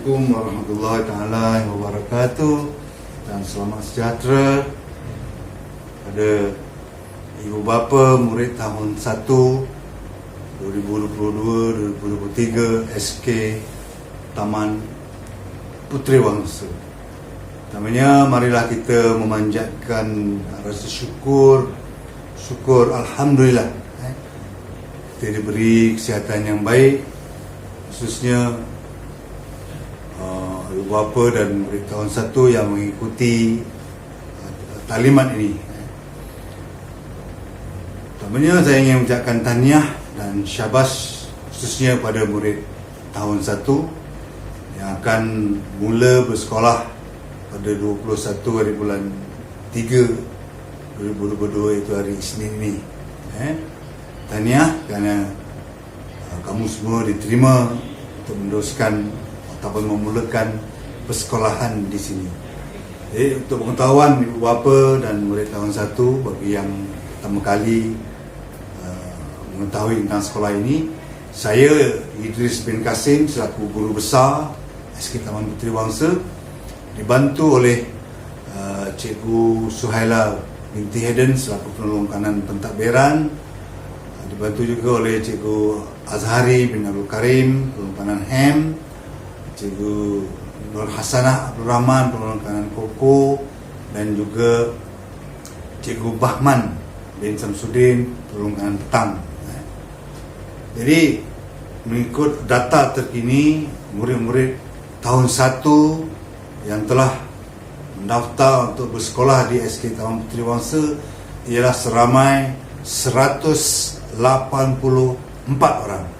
Assalamualaikum warahmatullahi taala wabarakatuh, dan selamat sejahtera pada ibu bapa murid tahun 1 2022-2023 SK Taman Puteri Wangsa. Pertamanya, marilah kita memanjatkan rasa syukur alhamdulillah kita diberi kesihatan yang baik, khususnya ibu bapa dan murid tahun 1 yang mengikuti taklimat ini. Pertamanya, saya ingin mengucapkan tahniah dan syabas khususnya pada murid tahun 1 yang akan mula bersekolah pada 21 hari bulan 3 2022, itu hari Isnin ini. Tahniah kerana kamu semua diterima untuk meneruskan ataupun memulakan persekolahan di sini. Jadi, untuk pengetahuan ibu bapa dan murid tahun 1 bagi yang pertama kali mengetahui tentang sekolah ini, saya Idris bin Kasim selaku guru besar SK Taman Puteri Wangsa, dibantu oleh Cikgu Suhaila binti Hayden selaku penolong kanan pentadbiran, dibantu juga oleh Cikgu Azhari bin Abdul Karim penolong kanan HEM, Cikgu Nur Hasanah Abdul Rahman penolong kanan Koko, dan juga Cikgu Bahman bin Samsudin penolong kanan petang. Jadi, mengikut data terkini, murid-murid tahun 1 yang telah mendaftar untuk bersekolah di SK Taman Puteri Wangsa ialah seramai 184 orang.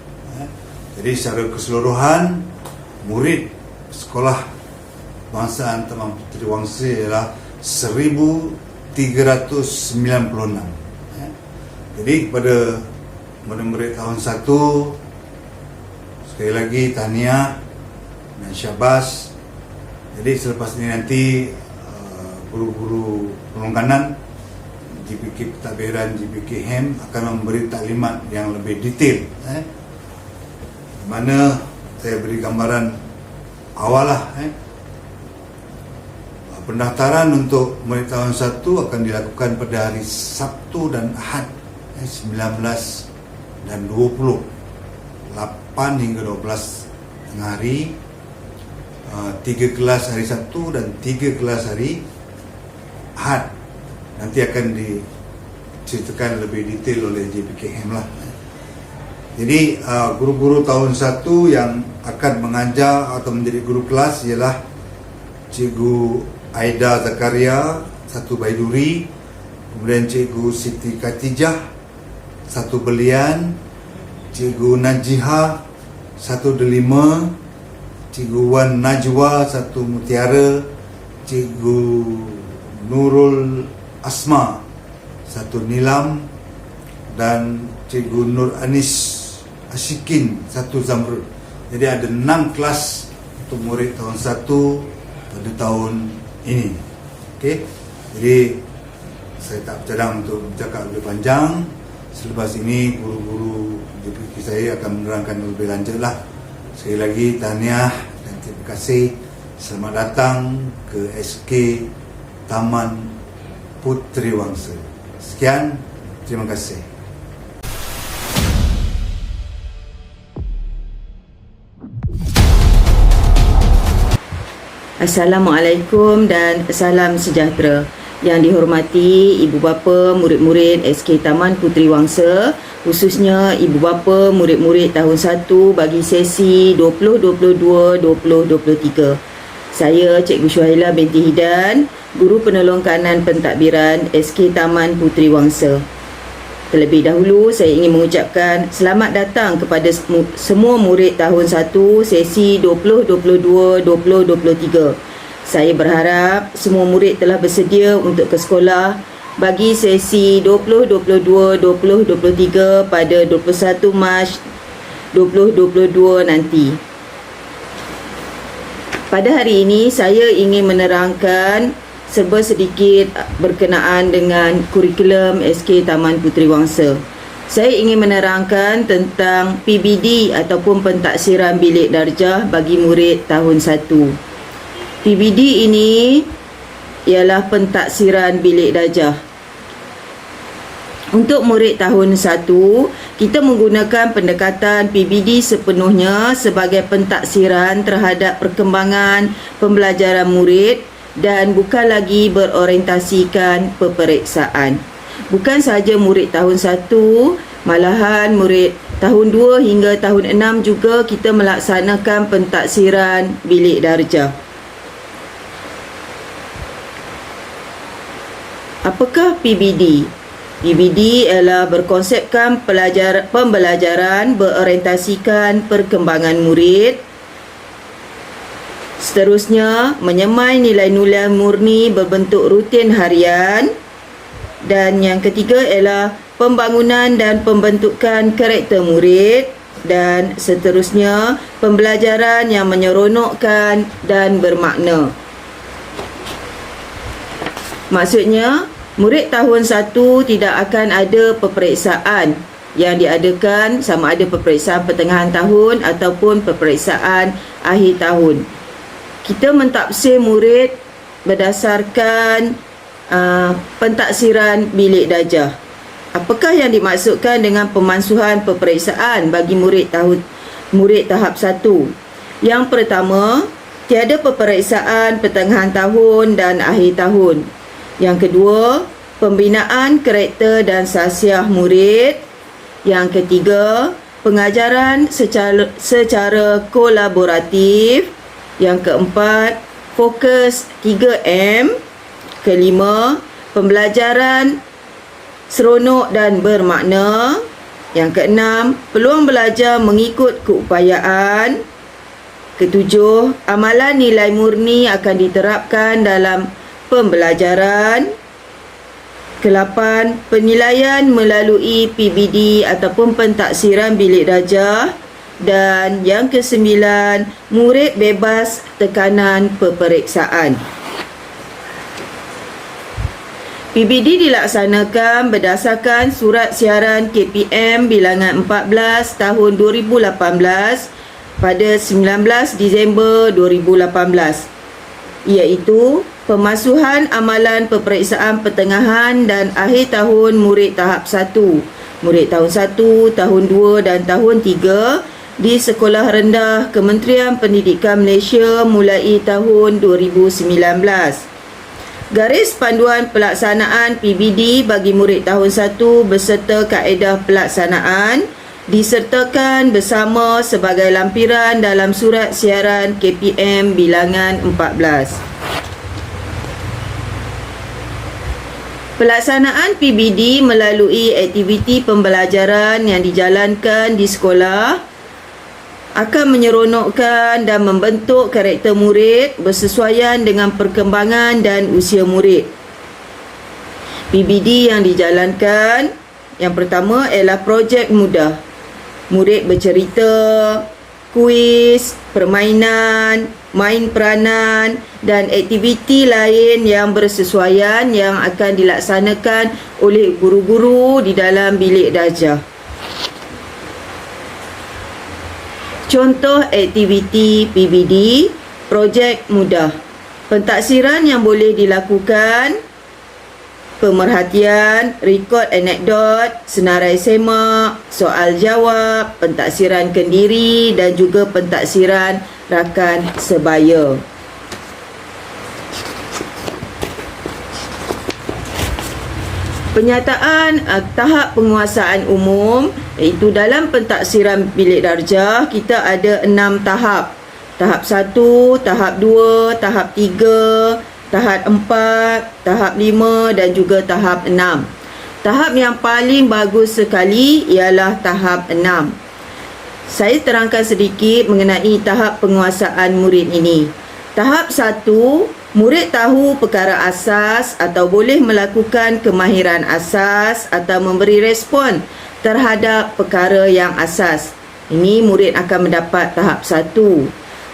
Jadi, secara keseluruhan, murid sekolah bangsaan Taman Puteri Wangsa ialah 1396. Jadi, kepada murid tahun 1, sekali lagi tahniah dan syabas. Jadi, selepas ini nanti guru-guru penolong kanan GPK Pentadbiran, GPK HEM akan memberi taklimat yang lebih detail, di mana saya beri gambaran awal lah. Pendaftaran untuk murid tahun 1 akan dilakukan pada hari Sabtu dan Ahad 19 dan 20, 8 hingga 12 tengah hari, 3 kelas hari Sabtu dan 3 kelas hari Ahad. Nanti akan diceritakan lebih detail oleh JPKM lah. Jadi, guru-guru tahun 1 yang akan mengajar atau menjadi guru kelas ialah Cikgu Aida Zakaria 1 Baiduri, kemudian Cikgu Siti Khatijah 1 Belian, Cikgu Najihah 1 Delima, Cikgu Wan Najwa 1 Mutiara, Cikgu Nurul Asma 1 Nilam, dan Cikgu Nur Anis Ashikin 1 Zamrud. Jadi, ada 6 kelas untuk murid tahun 1 pada tahun ini. Okey. Jadi, saya tak bercadang untuk bercakap lebih panjang. Selepas ini, guru-guru JPK saya akan menerangkan lebih lanjut lah. Sekali lagi, tahniah dan terima kasih. Selamat datang ke SK Taman Puteri Wangsa. Sekian, terima kasih. Assalamualaikum dan salam sejahtera. Yang dihormati ibu bapa murid-murid SK Taman Puteri Wangsa, khususnya ibu bapa murid-murid tahun 1 bagi sesi 2022-2023. Saya Cikgu Suhaila binti Hayden, guru penolong kanan pentadbiran SK Taman Puteri Wangsa. Terlebih dahulu, saya ingin mengucapkan selamat datang kepada semua murid tahun 1 sesi 2022-2023. Saya berharap semua murid telah bersedia untuk ke sekolah bagi sesi 2022-2023 pada 21 Mac 2022 nanti. Pada hari ini, saya ingin menerangkan serba sedikit berkenaan dengan kurikulum SK Taman Puteri Wangsa. Saya ingin menerangkan tentang PBD ataupun pentaksiran bilik darjah bagi murid tahun 1. PBD ini ialah pentaksiran bilik darjah. Untuk murid tahun 1, kita menggunakan pendekatan PBD sepenuhnya sebagai pentaksiran terhadap perkembangan pembelajaran murid dan bukan lagi berorientasikan peperiksaan. Bukan sahaja murid tahun 1, malahan murid tahun 2 hingga tahun 6 juga kita melaksanakan pentaksiran bilik darjah. Apakah PBD? PBD ialah berkonsepkan pembelajaran berorientasikan perkembangan murid. Seterusnya, menyemai nilai-nilai murni berbentuk rutin harian. Dan yang ketiga ialah pembangunan dan pembentukan karakter murid. Dan seterusnya, pembelajaran yang menyeronokkan dan bermakna. Maksudnya, murid tahun 1 tidak akan ada peperiksaan yang diadakan, sama ada peperiksaan pertengahan tahun ataupun peperiksaan akhir tahun. Kita mentafsir murid berdasarkan pentaksiran bilik darjah. Apakah yang dimaksudkan dengan pemansuhan peperiksaan bagi murid tahap 1? Yang pertama, tiada peperiksaan pertengahan tahun dan akhir tahun. Yang kedua, pembinaan karakter dan sahsiah murid. Yang ketiga, pengajaran secara kolaboratif. Yang keempat, fokus 3M. Kelima, pembelajaran seronok dan bermakna. Yang keenam, peluang belajar mengikut keupayaan. Ketujuh, amalan nilai murni akan diterapkan dalam pembelajaran. Ke-8, penilaian melalui PBD ataupun pentaksiran bilik darjah. Dan yang ke-9, murid bebas tekanan peperiksaan. PBD dilaksanakan berdasarkan Surat Siaran KPM bilangan 14 tahun 2018 pada 19 Disember 2018, iaitu pemasuhan amalan peperiksaan pertengahan dan akhir tahun murid tahap 1, murid tahun 1, tahun 2 dan tahun 3 di Sekolah Rendah Kementerian Pendidikan Malaysia mulai tahun 2019. Garis panduan pelaksanaan PBD bagi murid tahun 1 beserta kaedah pelaksanaan disertakan bersama sebagai lampiran dalam Surat Siaran KPM bilangan 14. Pelaksanaan PBD melalui aktiviti pembelajaran yang dijalankan di sekolah akan menyeronokkan dan membentuk karakter murid bersesuaian dengan perkembangan dan usia murid. PBD yang dijalankan, yang pertama ialah projek mudah. Murid bercerita, kuis, permainan, main peranan dan aktiviti lain yang bersesuaian yang akan dilaksanakan oleh guru-guru di dalam bilik darjah. Contoh aktiviti PBD, projek mudah. Pentaksiran yang boleh dilakukan: pemerhatian, rekod anekdot, senarai semak, soal jawab, pentaksiran kendiri dan juga pentaksiran rakan sebaya. Penyataan tahap penguasaan umum, iaitu dalam pentaksiran bilik darjah kita ada 6 tahap. Tahap 1, tahap 2, tahap 3, tahap 4, tahap 5 dan juga tahap 6. Tahap yang paling bagus sekali ialah tahap 6. Saya terangkan sedikit mengenai tahap penguasaan murid ini. Tahap 1, murid tahu perkara asas atau boleh melakukan kemahiran asas atau memberi respon terhadap perkara yang asas. Ini murid akan mendapat tahap 1.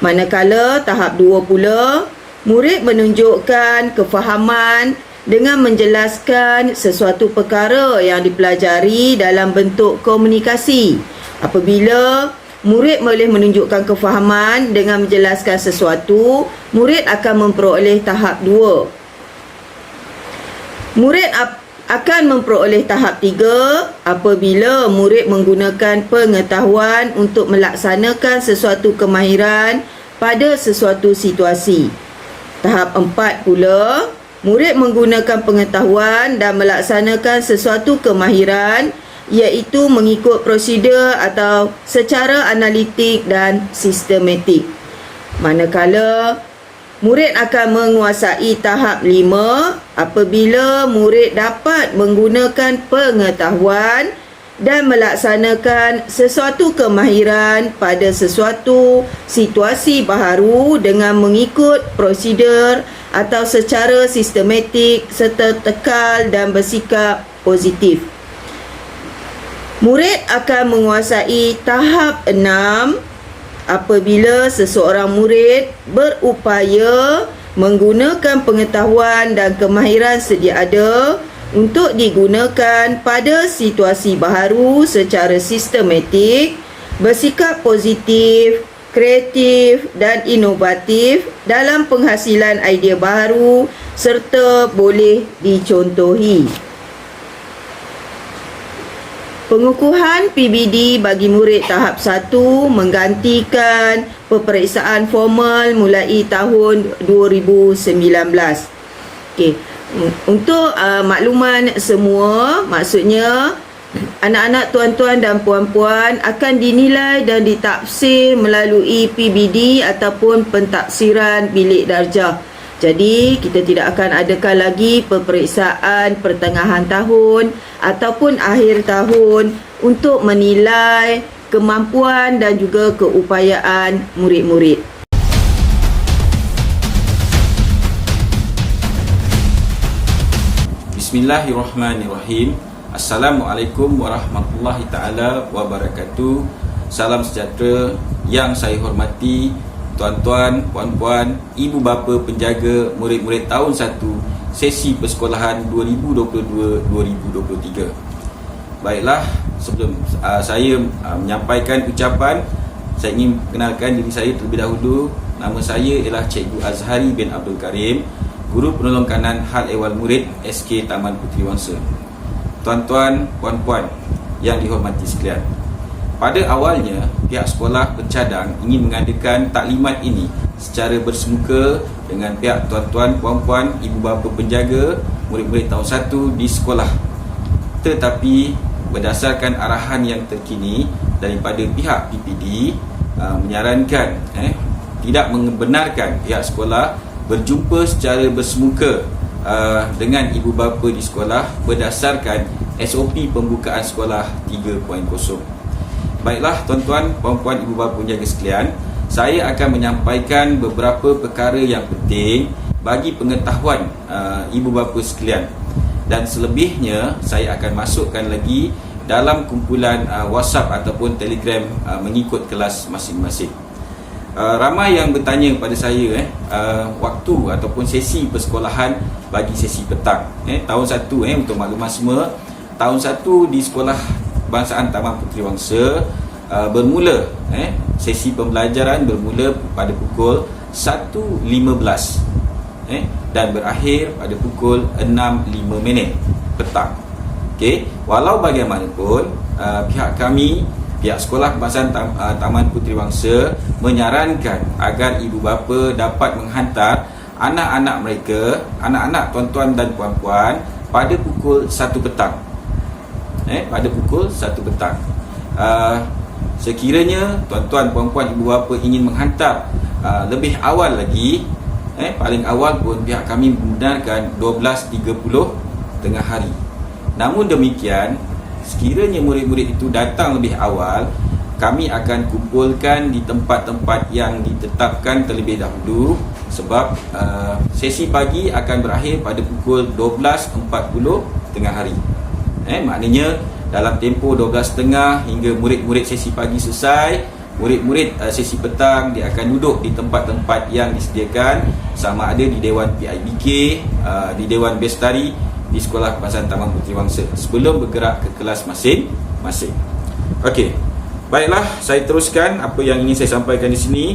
Manakala tahap 2 pula, murid menunjukkan kefahaman dengan menjelaskan sesuatu perkara yang dipelajari dalam bentuk komunikasi. Apabila murid boleh menunjukkan kefahaman dengan menjelaskan sesuatu, murid akan memperoleh tahap 2. Murid akan memperoleh tahap 3 apabila murid menggunakan pengetahuan untuk melaksanakan sesuatu kemahiran pada sesuatu situasi. Tahap 4 pula, murid menggunakan pengetahuan dan melaksanakan sesuatu kemahiran, iaitu mengikut prosedur atau secara analitik dan sistematik. Manakala murid akan menguasai tahap 5 apabila murid dapat menggunakan pengetahuan dan melaksanakan sesuatu kemahiran pada sesuatu situasi baharu dengan mengikut prosedur atau secara sistematik serta tekal dan bersikap positif. Murid akan menguasai tahap 6 apabila seseorang murid berupaya menggunakan pengetahuan dan kemahiran sedia ada untuk digunakan pada situasi baharu secara sistematik, bersikap positif, kreatif dan inovatif dalam penghasilan idea baharu serta boleh dicontohi. Pengukuhan PBD bagi murid tahap 1 menggantikan peperiksaan formal mulai tahun 2019. Okey, untuk makluman semua, maksudnya anak-anak tuan-tuan dan puan-puan akan dinilai dan ditaksir melalui PBD ataupun pentaksiran bilik darjah. Jadi, kita tidak akan adakan lagi peperiksaan pertengahan tahun ataupun akhir tahun untuk menilai kemampuan dan juga keupayaan murid-murid. Bismillahirrahmanirrahim. Assalamualaikum warahmatullahi taala wabarakatuh. Salam sejahtera yang saya hormati tuan-tuan, puan-puan, ibu bapa penjaga murid-murid tahun 1 sesi persekolahan 2022-2023. Baiklah, sebelum saya menyampaikan ucapan, saya ingin kenalkan diri saya terlebih dahulu. Nama saya ialah Cikgu Azhari bin Abdul Karim, Guru Penolong Kanan Hal Ehwal Murid SK Taman Puteri Wangsa. Tuan-tuan, puan-puan yang dihormati sekalian, pada awalnya pihak sekolah bercadang ingin mengadakan taklimat ini secara bersemuka dengan pihak tuan-tuan, puan-puan, ibu bapa penjaga murid-murid tahun 1 di sekolah. Tetapi berdasarkan arahan yang terkini daripada pihak PPD menyarankan tidak membenarkan pihak sekolah berjumpa secara bersemuka dengan ibu bapa di sekolah berdasarkan SOP pembukaan sekolah 3.0. Baiklah tuan-tuan, puan-puan, ibu bapa penjaga sekalian, saya akan menyampaikan beberapa perkara yang penting bagi pengetahuan ibu bapa sekalian, dan selebihnya saya akan masukkan lagi dalam kumpulan WhatsApp ataupun Telegram mengikut kelas masing-masing. Ramai yang bertanya kepada saya waktu ataupun sesi persekolahan bagi sesi petang tahun 1 untuk maklumat semua, tahun 1 di Sekolah Kebangsaan Taman Puteri Wangsa bermula sesi pembelajaran bermula pada pukul 1.15 dan berakhir pada pukul 6.05 petang. Okey, walau bagaimanapun pihak kami, pihak Sekolah Kebangsaan Taman Puteri Wangsa menyarankan agar ibu bapa dapat menghantar anak-anak mereka, anak-anak tuan-tuan dan puan-puan pada pukul 1 petang. Pada pukul 1 petang. Sekiranya tuan-tuan, puan-puan, ibu bapa ingin menghantar lebih awal lagi, paling awal pun pihak kami membenarkan 12.30 tengah hari. Namun demikian, sekiranya murid-murid itu datang lebih awal, kami akan kumpulkan di tempat-tempat yang ditetapkan terlebih dahulu, sebab sesi pagi akan berakhir pada pukul 12.40 tengah hari. Maknanya dalam tempoh 12.30 hingga murid-murid sesi pagi selesai, murid-murid sesi petang dia akan duduk di tempat-tempat yang disediakan, sama ada di Dewan PIBK, di Dewan Bestari, di Sekolah Kebangsaan Taman Puteri Wangsa, sebelum bergerak ke kelas masing-masing. Okey, baiklah, saya teruskan apa yang ingin saya sampaikan di sini.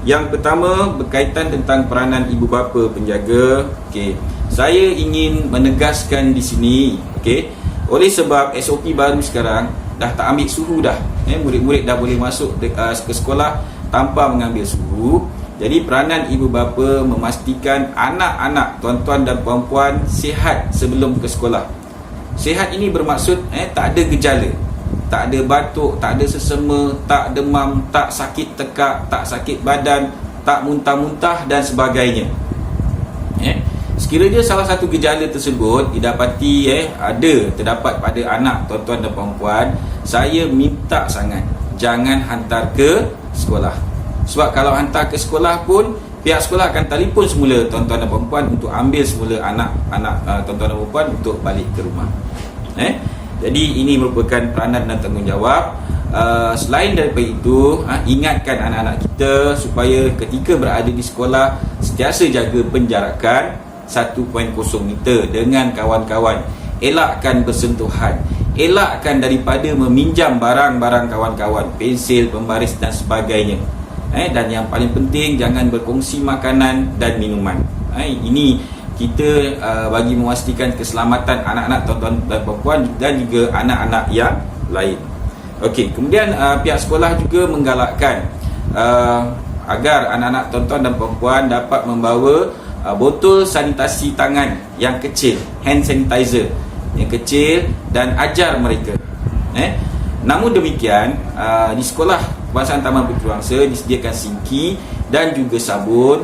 Yang pertama berkaitan tentang peranan ibu bapa penjaga. Okey, saya ingin menegaskan di sini, okey, oleh sebab SOP baru sekarang dah tak ambil suhu dah. Murid-murid dah boleh masuk ke sekolah tanpa mengambil suhu. Jadi peranan ibu bapa memastikan anak-anak tuan-tuan dan puan-puan sihat sebelum ke sekolah. Sihat ini bermaksud tak ada gejala, tak ada batuk, tak ada sesema, tak demam, tak sakit tekak, tak sakit badan, tak muntah-muntah dan sebagainya. Sekiranya salah satu gejala tersebut didapati terdapat pada anak tuan-tuan dan puan-puan, saya minta sangat jangan hantar ke sekolah. Sebab kalau hantar ke sekolah pun, pihak sekolah akan telefon semula tuan-tuan dan puan-puan untuk ambil semula anak-anak tuan-tuan dan puan-puan untuk balik ke rumah. Jadi ini merupakan peranan dan tanggungjawab. Selain daripada itu, ingatkan anak-anak kita supaya ketika berada di sekolah sentiasa jaga penjarakan 1.0 meter dengan kawan-kawan. Elakkan bersentuhan, elakkan daripada meminjam barang-barang kawan-kawan, pensil, pembaris dan sebagainya. Dan yang paling penting, jangan berkongsi makanan dan minuman. Ini kita bagi memastikan keselamatan anak-anak tuan-tuan dan puan-puan dan juga anak-anak yang lain. Okey, kemudian pihak sekolah juga menggalakkan agar anak-anak tuan-tuan dan puan-puan dapat membawa botol sanitasi tangan yang kecil, hand sanitizer yang kecil, dan ajar mereka. Namun demikian, di sekolah Kebangsaan Taman Puteri Wangsa disediakan sinki dan juga sabun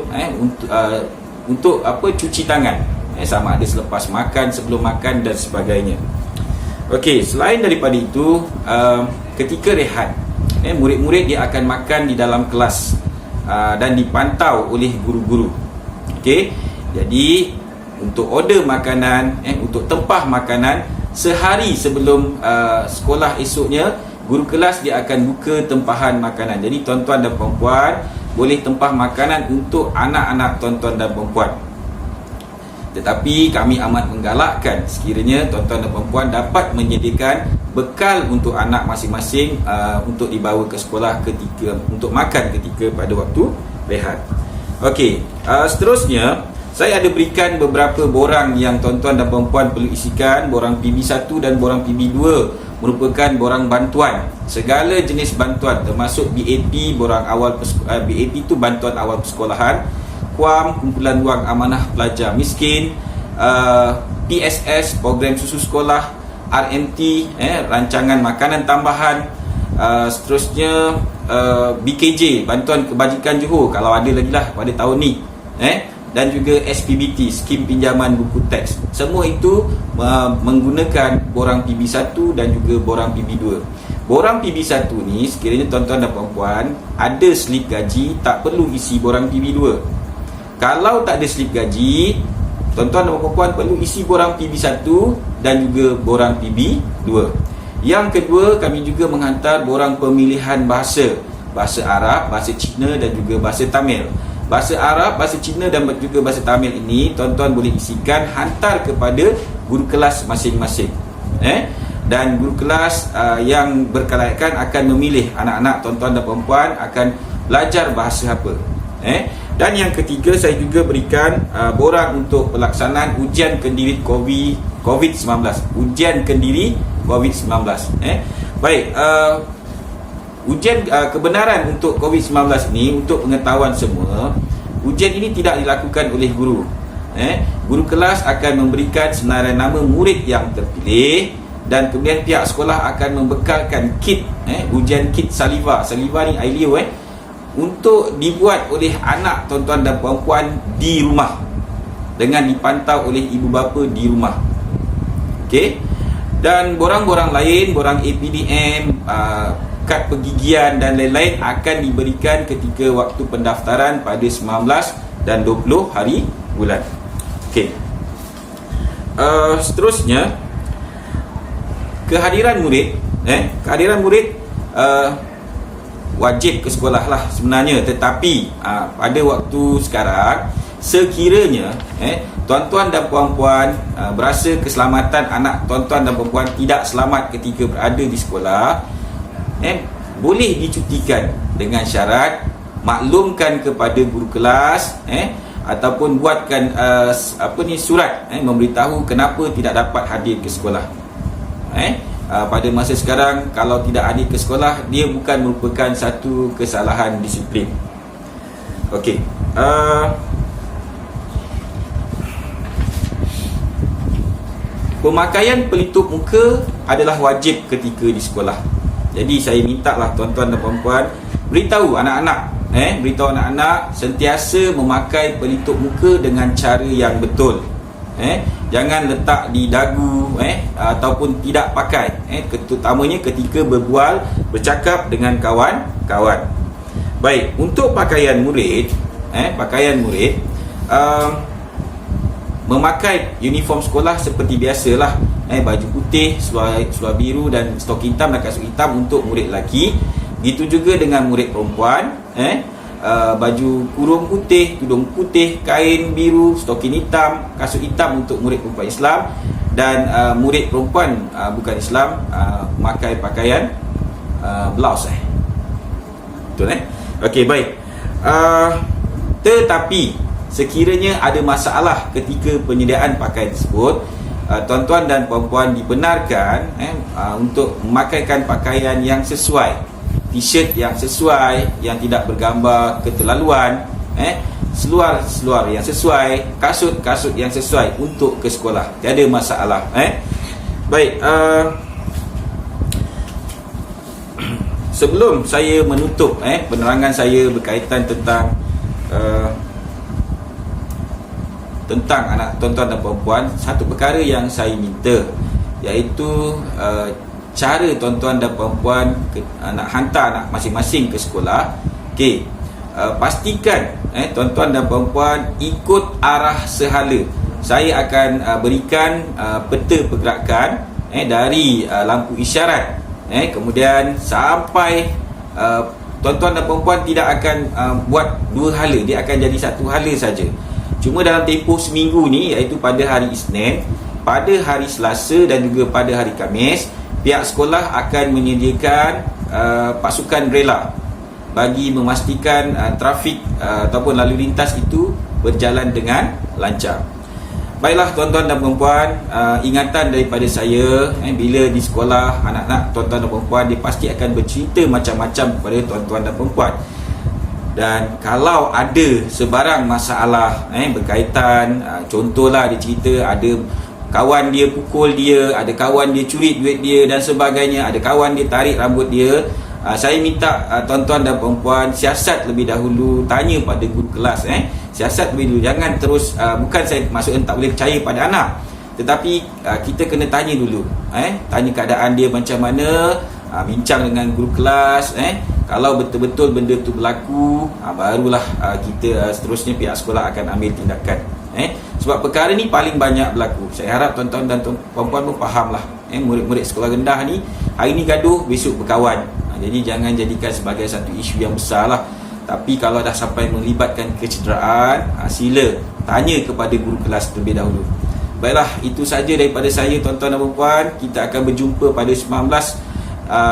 untuk cuci tangan, sama ada selepas makan, sebelum makan dan sebagainya. Okey, selain daripada itu, ketika rehat, murid-murid dia akan makan di dalam kelas dan dipantau oleh guru-guru. Okey, jadi untuk order makanan, untuk tempah makanan, sehari sebelum sekolah esoknya, guru kelas dia akan buka tempahan makanan. Jadi tuan-tuan dan puan-puan boleh tempah makanan untuk anak-anak tuan-tuan dan puan-puan. Tetapi kami amat menggalakkan sekiranya tuan-tuan dan puan-puan dapat menyediakan bekal untuk anak masing-masing untuk dibawa ke sekolah untuk makan ketika pada waktu rehat. Okey, seterusnya saya ada berikan beberapa borang yang tuan-tuan dan puan-puan perlu isikan. Borang PB1 dan borang PB2 merupakan borang bantuan, segala jenis bantuan termasuk BAP, borang awal BAP itu bantuan awal persekolahan, KUAM, kumpulan wang amanah pelajar miskin, PSS, program susu sekolah, RMT, rancangan makanan tambahan, seterusnya BKJ, bantuan kebajikan Johor kalau ada lagi lah pada tahun ni, dan juga SPBT, skim pinjaman buku teks. Semua itu menggunakan borang PB1 dan juga borang PB2. Borang PB1 ni sekiranya tuan-tuan dan puan-puan ada slip gaji, tak perlu isi borang PB2. Kalau tak ada slip gaji, tuan-tuan dan puan-puan perlu isi borang PB1 dan juga borang PB2. Yang kedua, kami juga menghantar borang pemilihan bahasa Arab, bahasa Cina dan juga bahasa Tamil. Bahasa Arab, bahasa Cina dan juga bahasa Tamil ini tuan-tuan boleh isikan, hantar kepada guru kelas masing-masing. Dan guru kelas yang berkelayakan akan memilih anak-anak tuan-tuan dan puan-puan akan belajar bahasa apa. Dan yang ketiga, saya juga berikan borang untuk pelaksanaan ujian kendiri COVID-19. Ujian kendiri COVID-19. Baik, ujian kebenaran untuk COVID-19 ini, untuk pengetahuan semua, ujian ini tidak dilakukan oleh guru. Guru kelas akan memberikan senarai nama murid yang terpilih dan kemudian pihak sekolah akan membekalkan kit, ujian kit saliva ni air liur, untuk dibuat oleh anak tuan-tuan dan puan-puan di rumah dengan dipantau oleh ibu bapa di rumah. Okey. Dan borang-borang lain, borang APDM, kad pergigian dan lain-lain akan diberikan ketika waktu pendaftaran pada 19 dan 20 hari bulan. Okey. Seterusnya, kehadiran murid wajib ke sekolah lah sebenarnya, tetapi pada waktu sekarang sekiranya tuan-tuan dan puan-puan berasa keselamatan anak tuan-tuan dan puan-puan tidak selamat ketika berada di sekolah, boleh dicutikan dengan syarat maklumkan kepada guru kelas ataupun buatkan surat memberitahu kenapa tidak dapat hadir ke sekolah. Pada masa sekarang kalau tidak hadir ke sekolah, dia bukan merupakan satu kesalahan disiplin. Okey. Pemakaian pelitup muka adalah wajib ketika di sekolah. Jadi saya minta lah tuan-tuan dan puan-puan beritahu anak-anak sentiasa memakai pelitup muka dengan cara yang betul. Jangan letak di dagu ataupun tidak pakai, terutamanya ketika bercakap dengan kawan-kawan. Baik, untuk pakaian murid, memakai uniform sekolah seperti biasalah, baju putih, seluar biru dan stok hitam dan kasut hitam untuk murid lelaki. Gitu juga dengan murid perempuan, baju kurung putih, tudung putih, kain biru, stokin hitam, kasut hitam untuk murid perempuan Islam, dan murid perempuan bukan Islam memakai pakaian blouse. Betul Okey, baik. Tetapi sekiranya ada masalah ketika penyediaan pakaian tersebut, tuan-tuan dan puan-puan dibenarkan untuk memakaikan pakaian yang sesuai, t-shirt yang sesuai, yang tidak bergambar keterlaluan, seluar yang sesuai, kasut yang sesuai untuk ke sekolah. Tiada masalah. Baik, sebelum saya menutup penerangan saya berkaitan tentang anak tuan-tuan dan puan-puan, satu perkara yang saya minta, iaitu cara tuan-tuan dan puan-puan nak hantar anak masing-masing ke sekolah. Okey, pastikan tuan-tuan dan puan-puan ikut arah sehala. Saya akan berikan peta pergerakan dari lampu isyarat, kemudian sampai tuan-tuan dan puan-puan tidak akan buat dua hala, dia akan jadi satu hala saja. Cuma dalam tempoh seminggu ni, iaitu pada hari Isnin, pada hari Selasa dan juga pada hari Khamis, pihak sekolah akan menyediakan pasukan rela bagi memastikan trafik ataupun lalu lintas itu berjalan dengan lancar. Baiklah tuan-tuan dan puan-puan, ingatan daripada saya, bila di sekolah anak-anak tuan-tuan dan puan-puan, dia pasti akan bercerita macam-macam kepada tuan-tuan dan puan-puan. Dan kalau ada sebarang masalah berkaitan, contohlah dia cerita ada kawan dia pukul dia, ada kawan dia curi duit dia dan sebagainya, ada kawan dia tarik rambut dia, saya minta tuan-tuan dan puan-puan siasat lebih dahulu, tanya pada guru kelas, siasat lebih dulu. Jangan terus, bukan saya maksudnya tak boleh percaya pada anak, tetapi kita kena tanya dulu, tanya keadaan dia macam mana, bincang dengan guru kelas, kalau betul-betul benda tu berlaku, barulah kita seterusnya pihak sekolah akan ambil tindakan. Sebab perkara ni paling banyak berlaku. Saya harap tuan-tuan dan puan-puan pun fahamlah, murid-murid sekolah rendah ni hari ni gaduh, besok berkawan. Jadi jangan jadikan sebagai satu isu yang besar lah. Tapi kalau dah sampai melibatkan kecederaan, sila tanya kepada guru kelas terlebih dahulu. Baiklah, itu saja daripada saya tuan-tuan dan puan-puan. Kita akan berjumpa pada 19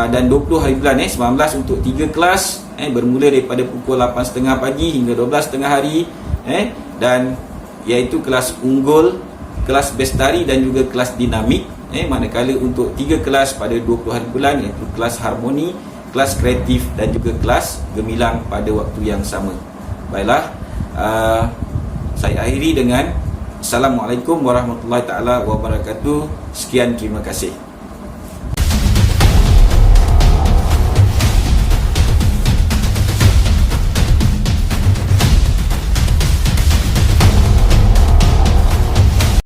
dan 20 hari bulan 19 untuk 3 kelas, bermula daripada pukul 8.30 pagi hingga 12.30 hari, dan iaitu kelas unggul, kelas bestari dan juga kelas dinamik. Manakala untuk 3 kelas pada 20 hari bulan, iaitu kelas harmoni, kelas kreatif dan juga kelas gemilang pada waktu yang sama. Baiklah, saya akhiri dengan Assalamualaikum warahmatullahi taala wabarakatuh. Sekian, terima kasih.